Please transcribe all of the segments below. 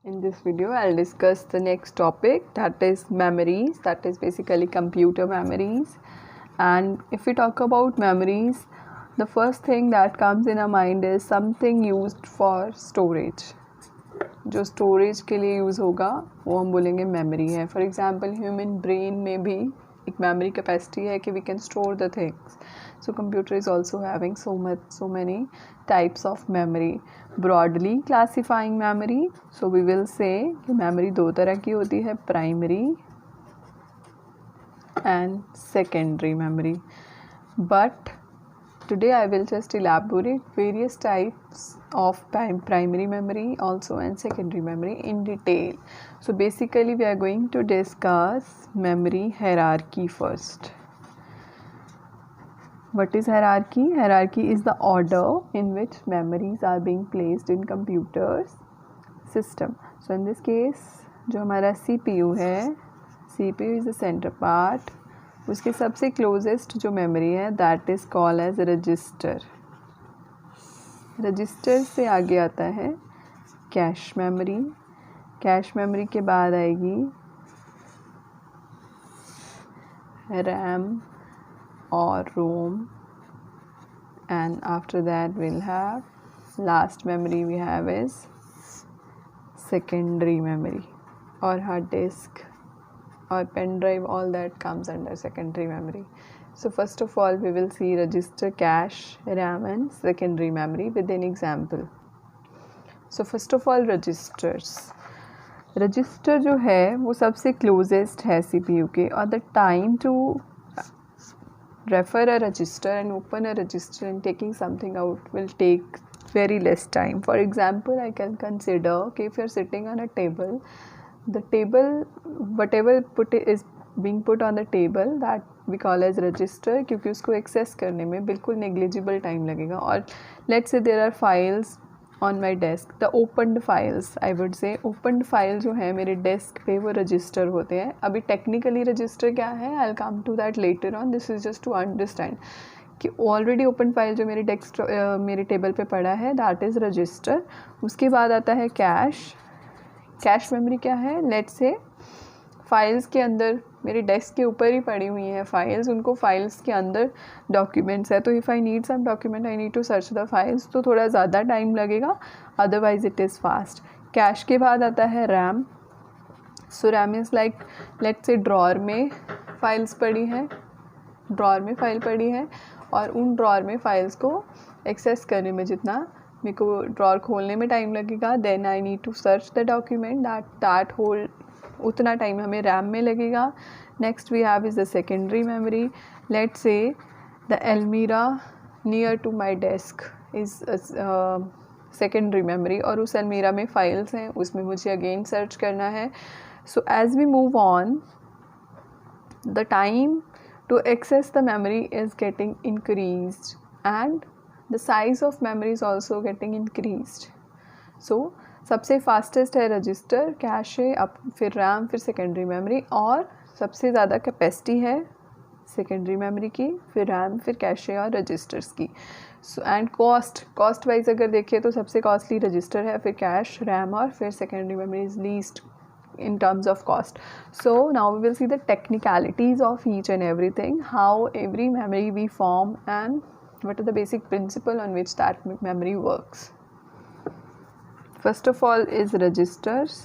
In this video, I'll discuss the next topic, that is memories, that is basically computer memories. And if we talk about memories, the first thing that comes in our mind is something used for storage. जो storage के लिए use होगा वो हम बोलेंगे memory है. For example human brain में भी एक मेमोरी कैपेसिटी है कि we can store the things. So computer is also having so many types of memory. Broadly classifying memory, so we will say कि memory दो तरह की होती है, primary and secondary memory. But today I will just elaborate various types of primary memory also and secondary memory in detail. So basically we are going to discuss memory hierarchy first. What is hierarchy? Hierarchy is the order in which memories are being placed in computers system. So in this case जो हमारा CPU है, CPU is the center part. उसके सबसे closest जो memory है that is called as register. Register से आगे आता है कैश मेमोरी. कैश मेमोरी के बाद आएगी रैम और ROM, and after that will have last memory we have is secondary memory और hard disk or pen drive, all that comes under secondary memory. So first of all we will see register, cache, RAM and secondary memory with an example. So first of all registers. Register जो है वो सबसे closest है CPU के, और the time to refer a register and open a register and taking something out will take very less time. For example, I can consider okay, if you're sitting on a table, the table, whatever is being put on the table that we call as register, क्योंकि उसको access करने में बिल्कुल negligible time लगेगा. और let's say there are files on my desk, the opened files, I would say opened file जो है मेरे डेस्क पे वो रजिस्टर होते हैं. अभी टेक्निकली रजिस्टर क्या है, I will come to that later on. This is just to understand कि ऑलरेडी ओपन फाइल जो मेरे टेबल पे पड़ा है दैट इज़ रजिस्टर. उसके बाद आता है कैश. कैश मेमोरी क्या है, लेट्स से फाइल्स के अंदर मेरे डेस्क के ऊपर ही पड़ी हुई हैं फाइल्स, उनको फाइल्स के अंदर डॉक्यूमेंट्स है, तो if I need some document I need to search the files, तो थोड़ा ज़्यादा टाइम लगेगा, otherwise it is fast. Cache के बाद आता है RAM. So RAM is like let's say drawer में फाइल्स पड़ी हैं, ड्रॉर में फाइल पड़ी है और उन ड्रॉर में फाइल्स को एक्सेस करने में जितना मेरे को ड्रॉर खोलने में टाइम लगेगा, then I need to search the document that whole, उतना टाइम हमें रैम में लगेगा. Next we have is the secondary memory. Let's say the एलमीरा near to my desk is secondary memory, और उस एलमीरा में फाइल्स हैं, उसमें मुझे अगेन सर्च करना है. So as we move on the time to access the memory is getting increased and the size of memory is also getting increased. So सबसे fastest है रजिस्टर, कैश है, अब फिर रैम, फिर सेकेंडरी मेमोरी, और सबसे ज़्यादा कैपेसिटी है सेकेंडरी मेमोरी की, फिर रैम, फिर कैशे और रजिस्टर्स की. सो एंड कॉस्ट वाइज अगर देखें तो सबसे कॉस्टली रजिस्टर है, फिर कैश, रैम और फिर secondary memory is least in terms of cost. So now we will see the technicalities of each and everything, how every memory we form and what are the basic principle on which that memory works. First of all is registers.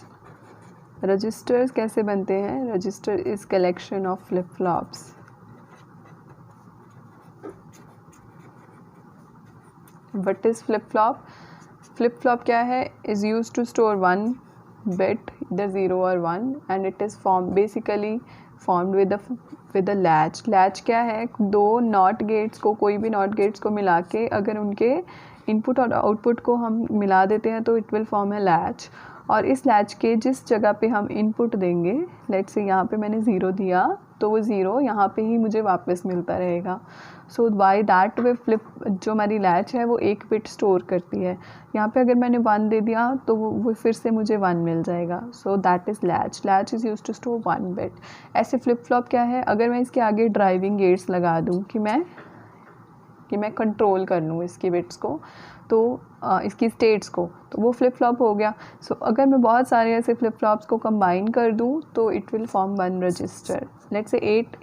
Registers कैसे बनते हैं? Register is collection of flip flops. What is flip flop? Flip flop क्या है? Is used to store one bit, either 0 or 1, and it is formed with a latch. latch क्या है, दो not gets को, कोई भी नॉट गेट्स को मिला के अगर उनके इनपुट और आउटपुट को हम मिला देते हैं तो it will form A latch. और इस लैच के जिस जगह पे हम इनपुट देंगे, लेट्स से यहाँ पे मैंने 0 दिया तो वो 0 यहाँ पे ही मुझे वापस मिलता रहेगा. सो बाय दैट वे फ्लिप जो हमारी लैच है वो एक बिट स्टोर करती है. यहाँ पे अगर मैंने 1 दे दिया तो वो फिर से मुझे 1 मिल जाएगा. So that is latch. Latch is use to store 1 bit. ऐसे फ्लिप फ्लॉप क्या है, अगर मैं इसके आगे ड्राइविंग गेट्स लगा दूँ कि मैं कि मैं कंट्रोल कर लूँ इसकी बिट्स को, तो इसकी स्टेट्स को, तो वो फ्लिप फ्लॉप हो गया। सो अगर मैं बहुत सारे ऐसे फ्लिप फ्लॉप्स को कंबाइन कर दूँ तो it will form one register. Let's say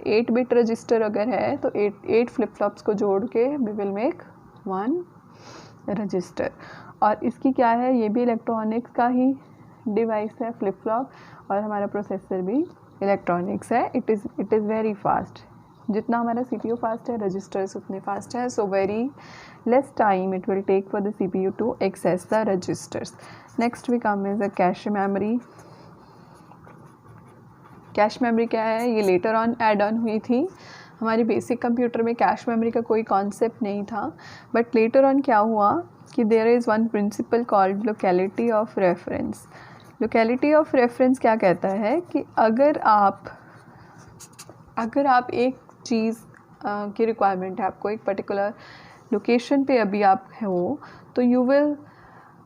8 bit register अगर है तो 8 फ्लिप फ्लॉप्स को जोड़ के we will make one register. और इसकी क्या है, ये भी इलेक्ट्रॉनिक्स का ही डिवाइस है फ्लिप फ्लॉप, और हमारा प्रोसेसर भी इलेक्ट्रॉनिक्स है। It is very fast. जितना हमारा CPU फास्ट है, रजिस्टर्स उतने फास्ट है। So very less time it will take for the CPU to access the registers. Next we come is a cache memory. Cache memory क्या है, ये later on add on हुई थी। हमारी basic computer में cache memory का कोई concept नहीं था, बट लेटर ऑन क्या हुआ कि there is one principle called locality of reference. Locality of reference क्या कहता है कि अगर आप एक चीज़ की रिक्वायरमेंट है, आपको एक पर्टिकुलर लोकेशन पे अभी आप हो, तो you will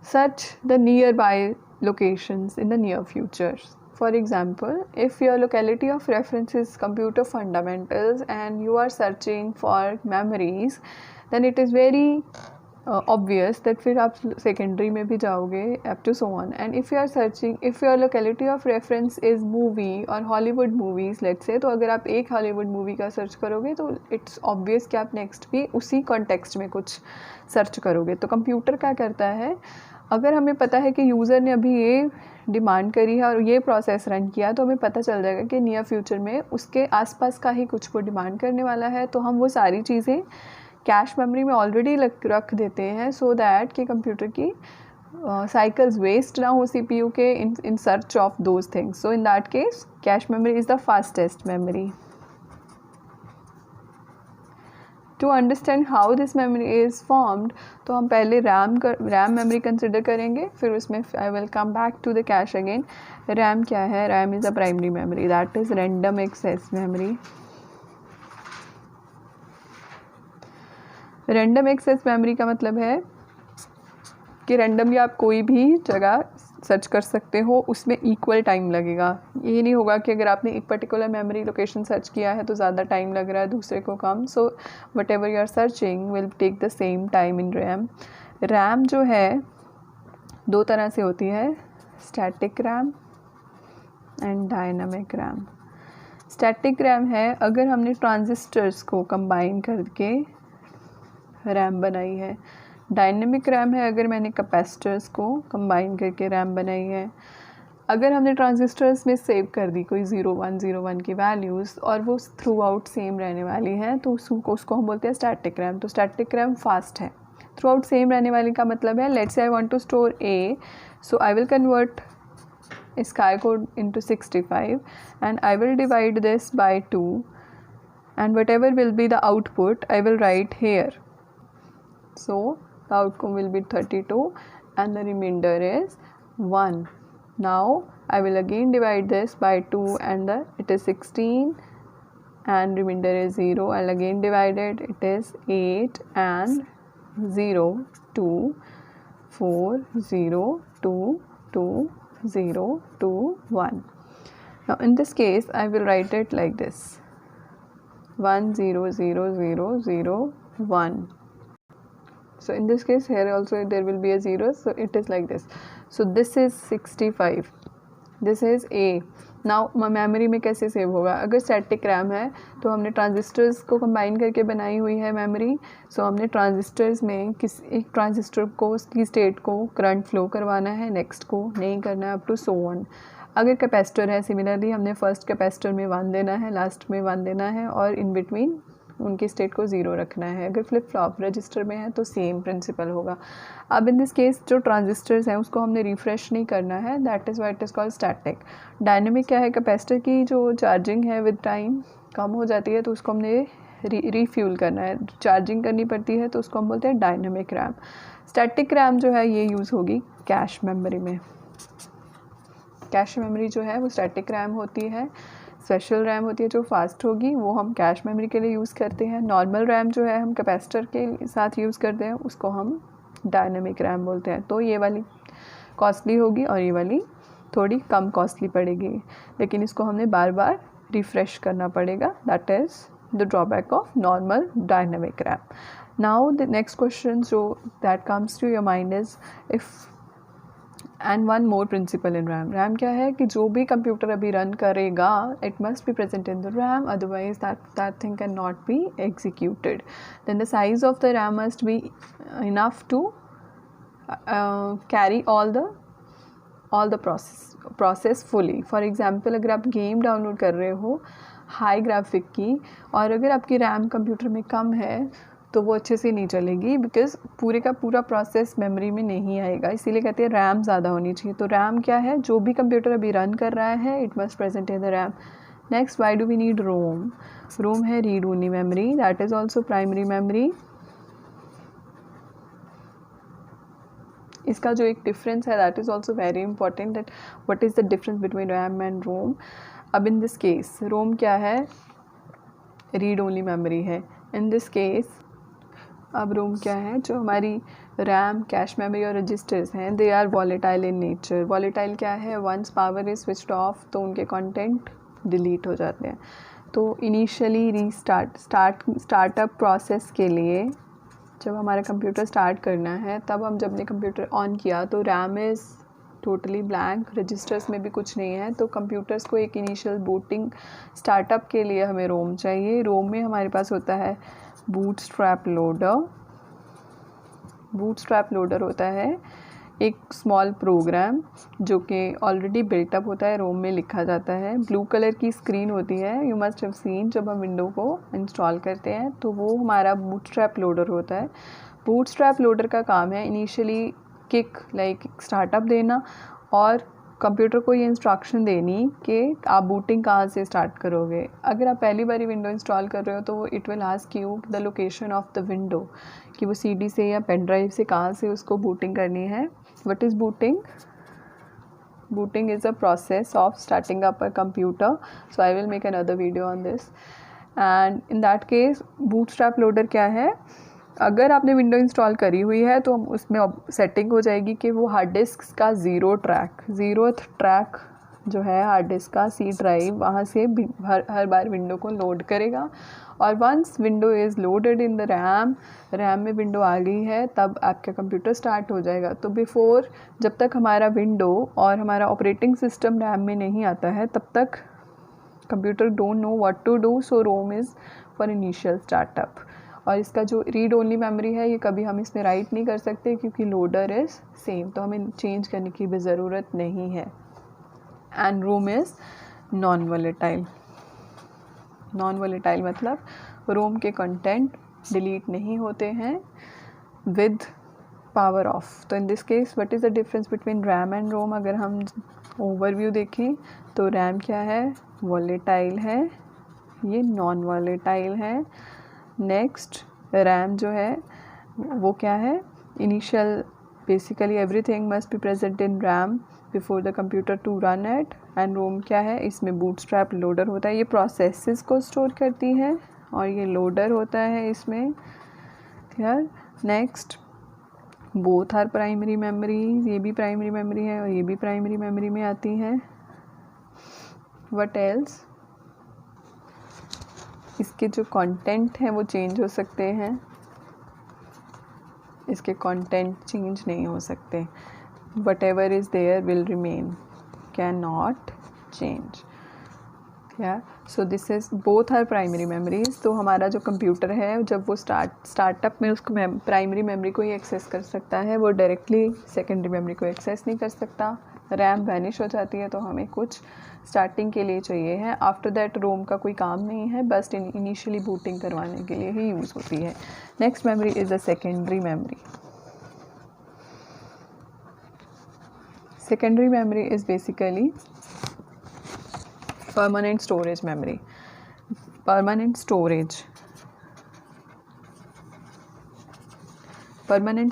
search the near by locations in the near future. For example, if your locality of reference is computer fundamentals and you are searching for memories, then it is very obvious that फिर आप secondary में भी जाओगे up to so on. And if you are searching, if your locality of reference is movie और Hollywood movies let's say, तो अगर आप एक Hollywood movie का search करोगे तो it's obvious कि आप next भी उसी context में कुछ search करोगे. तो computer क्या करता है, अगर हमें पता है कि यूज़र ने अभी ये डिमांड करी है और ये प्रोसेस रन किया, तो हमें पता चल जाएगा कि नियर फ्यूचर में उसके आसपास का ही कुछ वो डिमांड करने वाला है, तो हम वो सारी चीज़ें कैश मेमोरी में ऑलरेडी रख देते हैं, सो दैट कि कंप्यूटर की साइकिल्स वेस्ट ना हो CPU के in search of those things. So in that case cache memory is the fastest memory. To understand how this memory is formed, तो हम पहले रैम मेमोरी कंसिडर करेंगे, फिर उसमें I will come back to the cache again. RAM क्या है, RAM is a primary memory, that is random access memory. Random access memory का मतलब है कि रैंडमली आप कोई भी जगह सर्च कर सकते हो, उसमें इक्वल टाइम लगेगा. ये नहीं होगा कि अगर आपने एक पर्टिकुलर मेमोरी लोकेशन सर्च किया है तो ज़्यादा टाइम लग रहा है, दूसरे को कम. So whatever you are searching will take the same time in RAM. RAM जो है दो तरह से होती है, static RAM and dynamic RAM. Static RAM है अगर हमने ट्रांजिस्टर्स को कंबाइन करके रैम बनाई है. डायनेमिक रैम है अगर मैंने कैपेसिटर्स को कंबाइन करके रैम बनाई है. अगर हमने ट्रांजिस्टर्स में सेव कर दी कोई 0101 की वैल्यूज़ और वो थ्रू आउट सेम रहने वाली हैं, तो उसको हम बोलते हैं स्टैटिक रैम. तो स्टैटिक रैम फास्ट है. थ्रू आउट सेम रहने वाली का मतलब है, let's say I want to store A, so I will convert ASCII code into 65 and I will divide this by 2 and whatever will be the output I will write here. So the outcome will be 32 and the remainder is 1. Now I will again divide this by 2 and it is 16 and remainder is 0. I'll again divide it, it is 8 and 0 2 4 0 2 2 0 2 1. Now in this case I will write it like this, 1 0 0 0 0 1. So in this case here also there will be a 0, so it is like this. So this is 65, this is A. Now memory में कैसे save होगा, अगर static RAM है तो हमने transistors को combine करके बनाई हुई है मेमोरी. सो हमने ट्रांजिस्टर्स में एक ट्रांजिस्टर को उसकी स्टेट को करंट फ्लो करवाना है, नेक्स्ट को नहीं करना है, अप टू सो ऑन. अगर कैपेसिटर है सिमिलरली हमने फर्स्ट कैपेसिटर में 1 देना है, लास्ट में 1 देना है और इन बिटवीन उनकी स्टेट को 0 रखना है. अगर फ्लिप फ्लॉप रजिस्टर में है तो सेम प्रिंसिपल होगा. अब इन दिस केस जो ट्रांजिस्टर्स हैं उसको हमने रिफ्रेश नहीं करना है, that is why it is called static. Dynamic क्या है, कैपेसिटर की जो चार्जिंग है विद टाइम कम हो जाती है तो उसको हमने रीफ्यूल करना है, चार्जिंग करनी पड़ती है, तो उसको हम बोलते हैं डायनेमिक रैम. स्टैटिक रैम जो है ये यूज़ होगी कैश मेमोरी में. कैश मेमोरी जो है वो स्टैटिक रैम होती है. स्पेशल रैम होती है जो फास्ट होगी, वो हम कैश मेमोरी के लिए यूज़ करते हैं. नॉर्मल रैम जो है हम कैपेसिटर के साथ यूज़ करते हैं, उसको हम डायनेमिक रैम बोलते हैं. तो ये वाली कॉस्टली होगी और ये वाली थोड़ी कम कॉस्टली पड़ेगी, लेकिन इसको हमने बार बार रिफ़्रेश करना पड़ेगा. That is the drawback of normal dynamic RAM. Now the next question so that comes to your mind is if and one more principle in RAM. RAM क्या है कि जो भी कंप्यूटर अभी रन करेगा it must be present in the RAM, otherwise that thing can not be executed. Then the size of the RAM must be enough to carry all the process fully. For example अगर आप game download कर रहे हो high graphic की और अगर आपकी RAM computer में कम है तो वो अच्छे से नहीं चलेगी, बिकॉज पूरे का पूरा प्रोसेस मेमोरी में नहीं आएगा. इसीलिए कहते हैं रैम ज़्यादा होनी चाहिए. तो रैम क्या है, जो भी कंप्यूटर अभी रन कर रहा है it must present in the RAM. Next, why do we need ROM. ROM है read only memory, that is also primary memory. इसका जो एक डिफरेंस है that is also very important, that what is the difference between RAM and ROM. अब in this case रोम क्या है, read only memory है. इन this case अब रोम क्या है, जो हमारी रैम, कैश मेमोरी और रजिस्टर्स हैं they are volatile in nature. Volatile क्या है, once power is switched off तो उनके कंटेंट डिलीट हो जाते हैं. तो इनिशियली स्टार्टअप प्रोसेस के लिए जब हमारा कंप्यूटर स्टार्ट करना है तब हम जब ने कंप्यूटर ऑन किया तो RAM is totally blank, registers में भी कुछ नहीं है. तो कंप्यूटर्स को एक इनिशियल बूटिंग स्टार्टअप के लिए हमें रोम चाहिए. रोम में हमारे पास होता है बूटस्ट्रैप लोडर. बूटस्ट्रैप लोडर होता है एक स्मॉल प्रोग्राम जो कि ऑलरेडी बिल्टअप होता है, रोम में लिखा जाता है. ब्लू कलर की स्क्रीन होती है, यू मस्ट हैव सीन, जब हम विंडो को इंस्टॉल करते हैं तो वो हमारा बूटस्ट्रैप लोडर होता है. बूटस्ट्रैप लोडर का काम है इनिशियली किक लाइक स्टार्टअप देना और कंप्यूटर को ये इंस्ट्रक्शन देनी कि आप बूटिंग कहाँ से स्टार्ट करोगे. अगर आप पहली बारी विंडो इंस्टॉल कर रहे हो तो वो it will ask you the location of the window, कि वो सीडी से या पेन ड्राइव से कहाँ से उसको बूटिंग करनी है. What is booting? Booting is a process of starting up a computer. So I will make another video on this. And in that case bootstrap loader क्या है, अगर आपने विंडो इंस्टॉल करी हुई है तो हम उसमें सेटिंग हो जाएगी कि वो हार्ड डिस्क का ज़ीरोथ ट्रैक जो है हार्ड डिस्क का सी ड्राइव, वहाँ से हर बार विंडो को लोड करेगा. और once window is loaded in the RAM में विंडो आ गई है तब आपका कंप्यूटर स्टार्ट हो जाएगा. तो बिफोर, जब तक हमारा विंडो और हमारा ऑपरेटिंग सिस्टम रैम में नहीं आता है तब तक computer don't know what to do. So ROM is for initial startup. और इसका जो रीड ओनली मेमोरी है ये कभी हम इसमें राइट नहीं कर सकते क्योंकि लोडर इज़ सेम, तो हमें चेंज करने की भी ज़रूरत नहीं है. And ROM is non volatile. Non volatile मतलब रोम के कंटेंट डिलीट नहीं होते हैं विद पावर ऑफ. तो in this case what is the difference between RAM and ROM. अगर हम ओवरव्यू देखें तो रैम क्या है, वॉलेटाइल है, ये नॉन वॉलेटाइल है. नेक्स्ट, रैम जो है वो क्या है, initial basically everything must be present in RAM before the computer to run it. And ROM क्या है, इसमें बूटस्ट्रैप लोडर होता है, ये प्रोसेसेस को स्टोर करती है और ये लोडर होता है इसमें. यार next, both are primary memory, ये भी प्राइमरी मेमोरी है और ये भी प्राइमरी मेमोरी में आती है. व्हाट एल्स, इसके जो कंटेंट हैं वो चेंज हो सकते हैं, इसके कंटेंट चेंज नहीं हो सकते. Whatever is there will remain, can not change. Yeah so this is both are primary memories. तो हमारा जो कंप्यूटर है जब वो स्टार्टअप में उसको प्राइमरी मेमोरी को ही एक्सेस कर सकता है, वो डायरेक्टली सेकेंडरी मेमोरी को एक्सेस नहीं कर सकता. रैम वैनिश हो जाती है तो हमें कुछ स्टार्टिंग के लिए चाहिए है. आफ्टर दैट रोम का कोई काम नहीं है, बस इनिशियली बूटिंग करवाने के लिए ही यूज़ होती है. Next memory is a secondary memory. Secondary memory is basically permanent storage memory. Permanent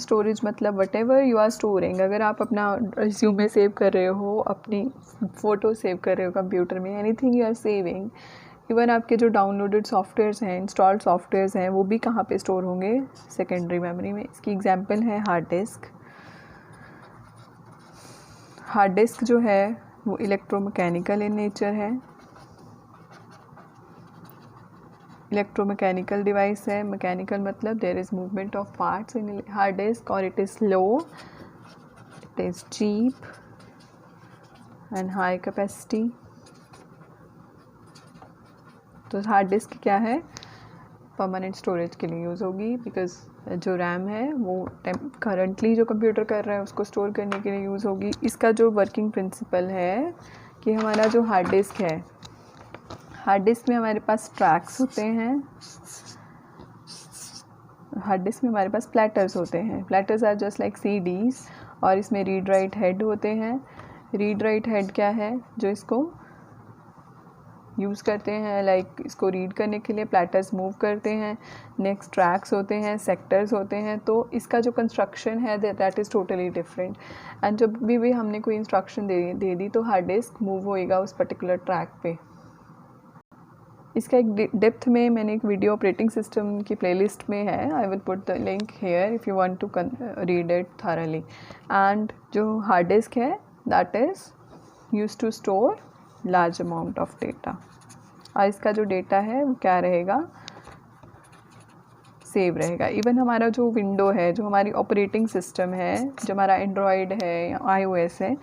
storage मतलब whatever you are storing. अगर आप अपना रिज्यूमे सेव कर रहे हो, अपनी फ़ोटो सेव कर रहे हो कंप्यूटर में, anything you are saving, even आपके जो डाउनलोडेड सॉफ्टवेयर्स हैं, इंस्टॉल्ड सॉफ्टवेयर्स हैं, वो भी कहाँ पे स्टोर होंगे, सेकेंडरी मेमोरी में. इसकी एग्जांपल है हार्ड डिस्क. हार्ड डिस्क जो है वो इलेक्ट्रोमैकेनिकल इन नेचर है. इलेक्ट्रोमैकेनिकल डिवाइस है. मैकेनिकल मतलब there is movement of parts in hard disk, और it is slow, it is cheap and high capacity. तो हार्ड डिस्क क्या है, परमानेंट स्टोरेज के लिए यूज़ होगी, बिकॉज जो रैम है वो करंटली जो कंप्यूटर कर रहा है उसको स्टोर करने के लिए यूज़ होगी. इसका जो वर्किंग प्रिंसिपल है कि हमारा जो हार्ड डिस्क है, हार्ड डिस्क में हमारे पास ट्रैक्स होते हैं, हार्ड डिस्क में हमारे पास प्लेटर्स होते हैं. Platters are just like CDs, और इसमें रीड राइट हेड होते हैं. रीड राइट हेड क्या है, जो इसको यूज़ करते हैं, लाइक इसको रीड करने के लिए प्लेटर्स मूव करते हैं. नेक्स्ट ट्रैक्स होते हैं, सेक्टर्स होते हैं. तो इसका जो कंस्ट्रक्शन है that is totally different. And जब भी हमने कोई इंस्ट्रक्शन दे दी तो हार्ड डिस्क मूव होएगा उस पर्टिकुलर ट्रैक पे. इसका एक डेप्थ में मैंने एक वीडियो ऑपरेटिंग सिस्टम की प्लेलिस्ट में है. I will put the link here if you want to read it thoroughly. And जो हार्ड डिस्क है that is used to store large amount of data, और इसका जो डेटा है वो क्या रहेगा, सेव रहेगा. इवन हमारा जो विंडो है, जो हमारी ऑपरेटिंग सिस्टम है, जो हमारा एंड्रॉयड है या iOS है,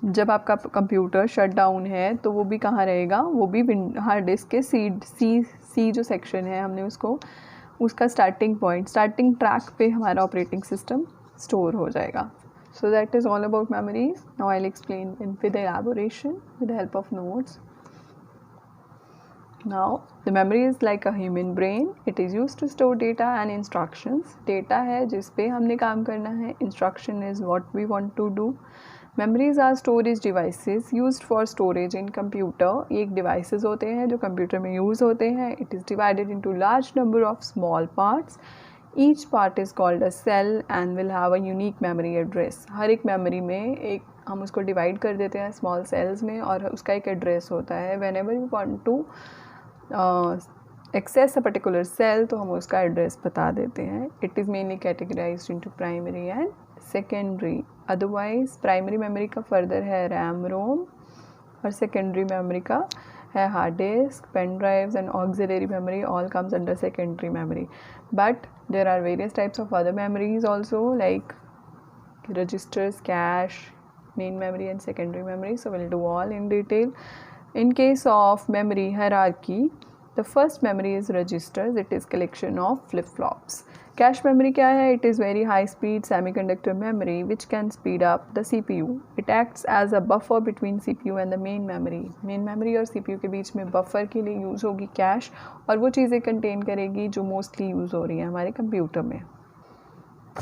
जब आपका कंप्यूटर शट डाउन है तो वो भी कहाँ रहेगा, वो भी हार्ड डिस्क के सी जो सेक्शन है हमने उसका स्टार्टिंग पॉइंट, स्टार्टिंग ट्रैक पे हमारा ऑपरेटिंग सिस्टम स्टोर हो जाएगा. So that is all about memories. Now I'll explain with elaboration with the help of notes. Now the memory is like a human brain. It is used to store data and instructions. Data है जिस पे हमने काम करना है. Instruction is what we want to do. Memories are storage devices used for storage in computer. एक devices होते हैं जो कंप्यूटर में यूज़ होते हैं. It is divided into large number of small parts. Each part is called a cell and will have a unique memory address. हर एक memory में एक हम उसको डिवाइड कर देते हैं स्मॉल सेल्स में, और उसका एक एड्रेस होता है. whenever we want to access a particular cell तो हम उसका एड्रेस बता देते हैं. It is mainly categorized into primary and secondary. Otherwise primary memory का फर्दर है RAM, ROM, और सेकेंडरी मेमोरी का है hard disk, pen drives and auxiliary memory. All comes under secondary memory. But there are various types of other memories also, like registers, cache, main memory and secondary memory. So we'll do all in detail. In case of memory hierarchy, the first memory is registers. It is collection of flip-flops. Cache memory क्या है? It is very high speed semiconductor memory which can speed up the CPU. It acts as a buffer between CPU and the main memory. Main memory और CPU के बीच में buffer के लिए use होगी cache, और वो चीज़ें contain करेगी जो mostly यूज़ हो रही हैं हमारे कंप्यूटर में.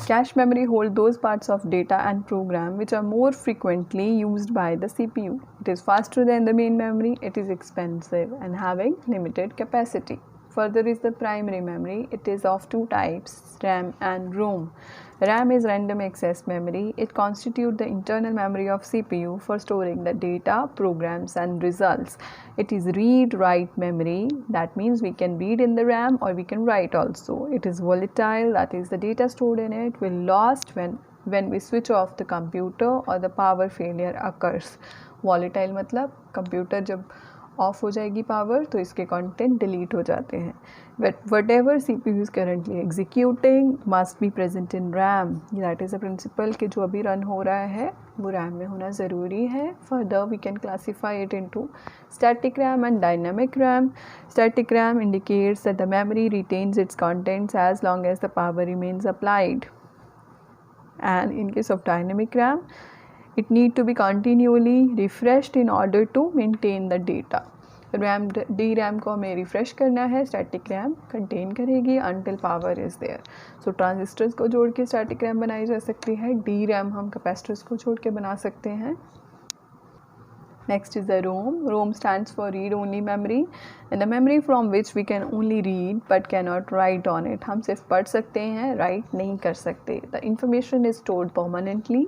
Cache memory hold those parts of data and program which are more frequently used by the CPU. It is faster than the main memory. It is expensive and having limited capacity. Further is the primary memory. It is of two types, RAM and ROM. RAM is random access memory. It constitutes the internal memory of CPU for storing the data, programs and results. It is read-write memory. That means we can read in the RAM or we can write also. It is volatile. That is the data stored in it will lost when we switch off the computer or the power failure occurs. Volatile मतलब computer जब of हो जाएगी power तो इसके content delete हो जाते हैं. Whatever CPU is currently executing must be present in RAM. That is a principle कि जो अभी रन हो रहा है वो रैम में होना ज़रूरी है. Further we can classify it into static RAM and dynamic RAM. Static RAM indicates that the memory retains its contents as long as the power remains applied. And in case of dynamic RAM it need to be continually refreshed in order to maintain the data. DRAM को हमें refresh करना है, static RAM contain करेगी until power is there. So transistors को जोड़ के static RAM बनाई जा सकती है. DRAM हम capacitors को जोड़ के बना सकते हैं. Next is the ROM. ROM stands for read-only memory, and the memory from which we can only read but cannot write on it. हम सिर्फ पढ़ सकते हैं, write नहीं कर सकते. The information is stored permanently.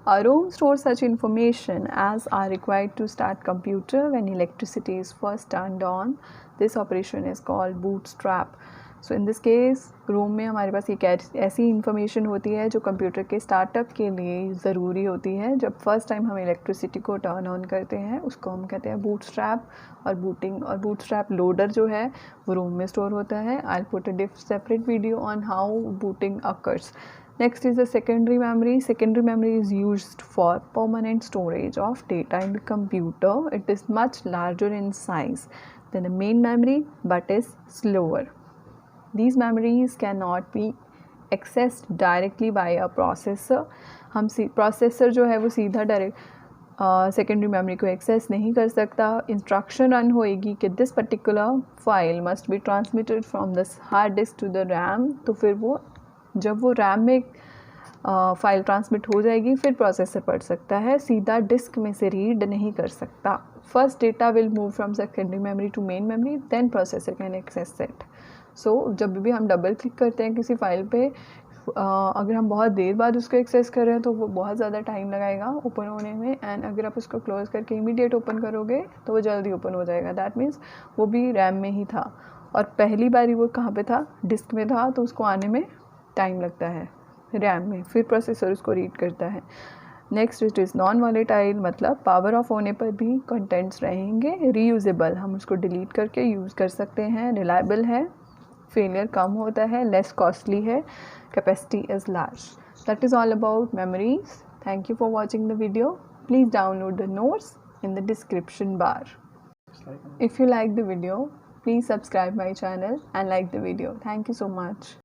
A ROM stores such information as are required to start computer when electricity is first turned on. This operation is called bootstrap. So in this case ROM में हमारे पास एक ऐसी information होती है जो computer के startup के लिए ज़रूरी होती है। जब फर्स्ट टाइम हम इलेक्ट्रिसिटी को टर्न ऑन करते हैं उसको हम कहते हैं बूटस्ट्रैप और बूटिंग। और बूटस्ट्रैप लोडर जो है वो रोम में स्टोर होता है। I put a separate video on how booting occurs. Next is the secondary memory. Secondary memory is used for permanent storage of data in the computer. It is much larger in size than the main memory but is slower. These memories cannot be accessed directly by a processor. हम processor जो है वो सीधा direct secondary memory को access नहीं कर सकता। Instruction run होएगी कि this particular file must be transmitted from the hard disk to the RAM. तो फिर वो जब वो रैम में फ़ाइल ट्रांसमिट हो जाएगी फिर प्रोसेसर पढ़ सकता है, सीधा डिस्क में से रीड नहीं कर सकता। First data will move from secondary memory to main memory, then processor can access it. So जब भी हम डबल क्लिक करते हैं किसी फाइल पे, अगर हम बहुत देर बाद उसको एक्सेस कर रहे हैं तो वो बहुत ज़्यादा टाइम लगाएगा ओपन होने में। एंड अगर आप उसको क्लोज़ करके इमीडिएट ओपन करोगे तो वो जल्दी ओपन हो जाएगा। दैट मीन्स वो भी रैम में ही था और पहली बारी वो कहाँ पे था, डिस्क में था, तो उसको आने में टाइम लगता है रैम में, फिर प्रोसेसर उसको रीड करता है। Next it is non volatile, मतलब पावर ऑफ होने पर भी कंटेंट्स रहेंगे। रीयूजेबल, हम उसको डिलीट करके यूज़ कर सकते हैं। रिलायबल है, फेलियर कम होता है, लेस कॉस्टली है, capacity is large. That is all about memories. Thank you for watching the video. Please download the notes in the description bar. If you like the video, please subscribe my channel and like the video. Thank you so much.